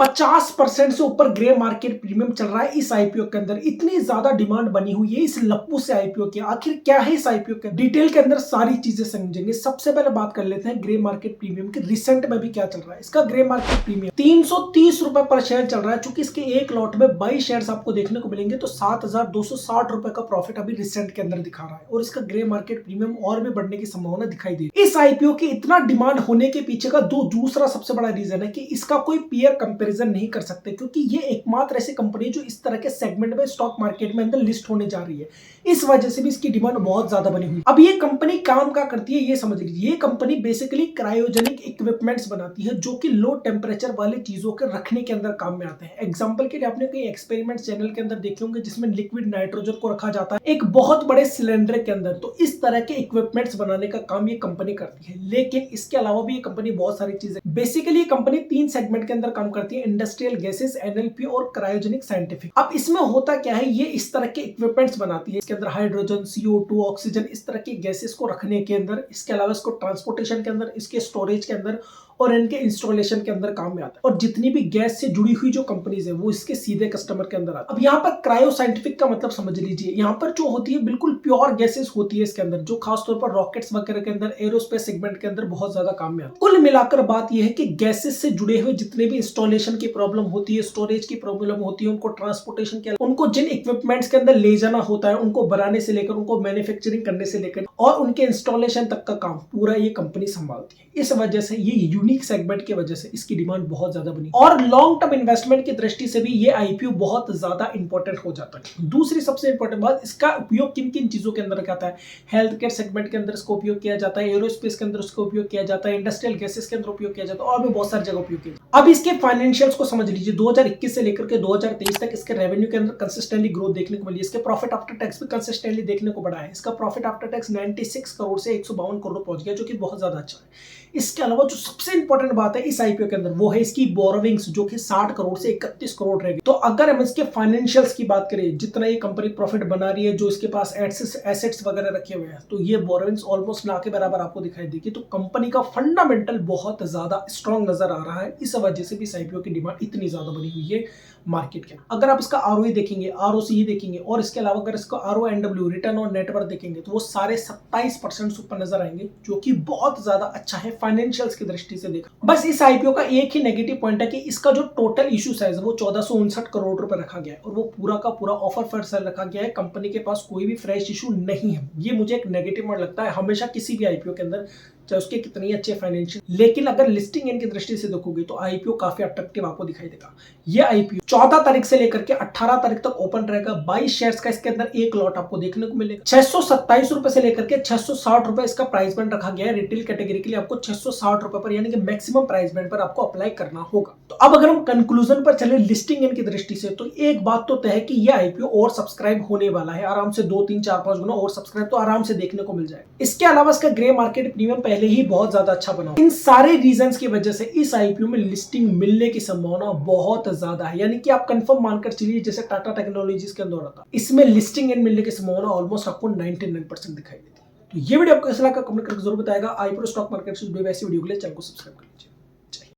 50% से ऊपर grey market premium चल रहा है इस आईपीओ के अंदर। इतनी ज्यादा डिमांड बनी हुई है इस लप्पू से आईपीओ की। आखिर क्या है इस आईपीओ के डिटेल के अंदर सारी चीजें समझेंगे। सबसे पहले बात कर लेते हैं ग्रे मार्केट प्रीमियम की रिसेंट में भी क्या चल रहा है। इसका ग्रे मार्केट प्रीमियम 330 रुपए पर शेयर चल रहा है। चूंकि इसके एक लॉट में 22 शेयर आपको देखने को मिलेंगे तो 7260 रुपए का प्रॉफिट अभी रिसेंट के अंदर दिखा रहा है और इसका ग्रे मार्केट प्रीमियम और भी बढ़ने की संभावना दिखाई दे रही है। इस आईपीओ की इतना डिमांड होने के पीछे का दूसरा सबसे बड़ा रीजन है कि इसका कोई पीयर कंपैरिजन नहीं कर सकते, क्योंकि ये एकमात्र ऐसी कंपनी जो इस तरह के सेगमेंट में स्टॉक मार्केट में अंदर लिस्ट होने जा रही है। इस वजह से भी इसकी डिमांड बहुत ज्यादा बनी हुई। अब ये कंपनी काम क्या करती है ये समझ लीजिए। ये कंपनी बेसिकली क्रायोजेनिक इक्विपमेंट्स बनाती है जो कि लो टेम्परेचर वाली चीजों के रखने के अंदर काम में आते हैं। एग्जांपल के लिए आपने कई एक्सपेरिमेंट चैनल के अंदर देखे होंगे जिसमें लिक्विड नाइट्रोजन को रखा जाता है एक बहुत बड़े सिलेंडर के अंदर। तो इस तरह के इक्विपमेंट्स बनाने का काम ये कंपनी करती है। लेकिन इसके अलावा भी ये कंपनी बहुत सारी चीजें, बेसिकली ये कंपनी 3 सेगमेंट के अंदर काम करती है, इंडस्ट्रियल गैसेस, एनएलपी और क्रायोजेनिक साइंटिफिक। अब इसमें होता क्या है, ये इस तरह के इक्विपमेंट्स बनाती है। इसके अंदर हाइड्रोजन, CO2, ऑक्सीजन, इस तरह की गैसेस को रखने के अंदर, इसके अलावा इसको ट्रांसपोर्टेशन के अंदर, इसके स्टोरेज के अंदर और इनके इंस्टॉलेशन के अंदर काम में आता है। और जितनी भी गैस से जुड़ी हुई जो कंपनीज है वो इसके सीधे कस्टमर के अंदर आती है। अब यहाँ पर क्रायो साइंटिफिक का मतलब समझ लीजिए। यहाँ पर जो होती है बिल्कुल प्योर गैसेस होती है इसके अंदर, जो खासतौर पर रॉकेट्स वगैरह के अंदर, एरोस्पेस सेगमेंट के अंदर बहुत ज्यादा काम में आती है। कुल मिलाकर बात यह है कि गैसेस से जुड़े हुए जितने भी इंस्टॉलेशन की प्रॉब्लम होती है, स्टोरेज की प्रॉब्लम होती है, उनको ट्रांसपोर्टेशन के, उनको जिन इक्विपमेंट्स के अंदर ले जाना होता है, उनको बनाने से लेकर, उनको मैन्युफैक्चरिंग करने से लेकर और उनके इंस्टॉलेशन तक का काम पूरा ये कंपनी संभालती है। इस वजह से ये यूनिक सेगमेंट की वजह से इसकी डिमांड बहुत ज्यादा बनी और लॉन्ग टर्म इन्वेस्टमेंट की दृष्टि से भी ये आईपीओ बहुत ज्यादा इंपॉर्टेंट हो जाता है। दूसरी सबसे इंपॉर्टेंट बात, इसका उपयोग किन किन चीजों के अंदर आता है। हेल्थ केयर सेगमेंट के अंदर इसका उपयोग किया जाता है, एरोस्पेस के अंदर इसका उपयोग किया जाता है, इंडस्ट्रियल गैसेस के अंदर उपयोग किया जाता है और भी बहुत सारी जगह उपयोग किया जाता है। अब इसके फाइनेंशियल्स को समझ लीजिए। 2021 से लेकर के 2023 तक इसके रेवेन्यू के अंदर कंसिस्टेंटली ग्रोथ देखने को मिली। इसके प्रॉफिट आफ्टर टैक्स भी कंसिस्टेंटली देखने को बढ़ा है। इसका प्रॉफिट आफ्टर टैक्स 96 करोड़ से 152 करोड़ पहुंच गया, जो कि बहुत ज्यादा अच्छा है। इसके अलावा जो सबसे इंपॉर्टेंट बात है इस आईपीओ के अंदर वो है इसकी बोरोविंग्स, जो कि 60 करोड़ से 31 करोड़ रह गई। तो अगर हम इसके फाइनेंशियल्स की बात करें, जितना ये कंपनी प्रॉफिट बना रही है, जो इसके पास एसेट्स वगैरह रखे हुए हैं, तो ये बोरोविंग्स ऑलमोस्ट ना के बराबर आपको दिखाई देगी। तो कंपनी का फंडामेंटल बहुत ज्यादा स्ट्रॉन्ग नजर आ रहा है। इस वजह से भी इस आईपीओ की डिमांड इतनी ज्यादा बनी हुई है मार्केट के। अगर आप इसका ROE देखेंगे, ROCE देखेंगे और इसके अलावा अगर इसका RONW, रिटर्न ऑन नेटवर्थ देखेंगे, तो वो सारे 27% ऊपर नजर आएंगे, जो कि बहुत ज्यादा अच्छा है फाइनेंशियल्स की दृष्टि से देखा। बस इस आईपीओ का एक ही नेगेटिव पॉइंट है कि इसका जो टोटल इशू साइज है वो 1459 करोड़ रुपए रखा गया है और वो पूरा का पूरा ऑफर फॉर सेल रखा गया है। कंपनी के पास कोई भी फ्रेश इशू नहीं है। ये मुझे एक नेगेटिव पॉइंट लगता है हमेशा किसी भी आईपीओ के अंदर, चाहे उसके कितनी अच्छे फाइनेंशियल। लेकिन अगर लिस्टिंग एंड की दृष्टि से देखोगे तो आईपीओ काफी अट्रैक्टिव आपको दिखाई देगा। ये आईपीओ 14 तारीख से लेकर के 18 तारीख तक ओपन रहेगा। 22 शेयर्स का इसके अंदर एक लॉट आपको देखने को मिलेगा। 627 रुपए से लेकर के 660 रुपए इसका प्राइस बैंड रखा गया है। रिटेल कैटेगरी के लिए आपको 660 रुपए पर, यानी कि मैक्सिमम प्राइस बैंड पर आपको अप्लाई करना होगा। तो अब अगर हम कंक्लूजन पर चले लिस्टिंग एंड की दृष्टि से, तो एक बात तो तय है कि ये आईपीओ और सब्सक्राइब होने वाला है। आराम से 2, 3, 4, 5 गुना और सब्सक्राइब तो आराम से देखने को मिल जाए। इसके अलावा इसका ग्रे मार्केट प्रीमियम पहले ही बहुत ज्यादा अच्छा बना। इन सारे रीजंस की वजह से इस आईपीओ में लिस्टिंग मिलने की संभावना बहुत ज्यादा है। यानी कि आप कंफर्म मानकर चलिए, जैसे टाटा टेक्नोलॉजीज के अंदर हो रहा था, इसमें लिस्टिंग एंड मिलने की संभावना ऑलमोस्ट आपको 99% दिखाई देती है। तो ये वीडियो आपको कैसा लगा कमेंट करके जरूर बताएगा। आईपीओ स्टॉक मार्केट से जुड़े वैसी वीडियो के लिए चैनल को सब्सक्राइब कर लीजिए।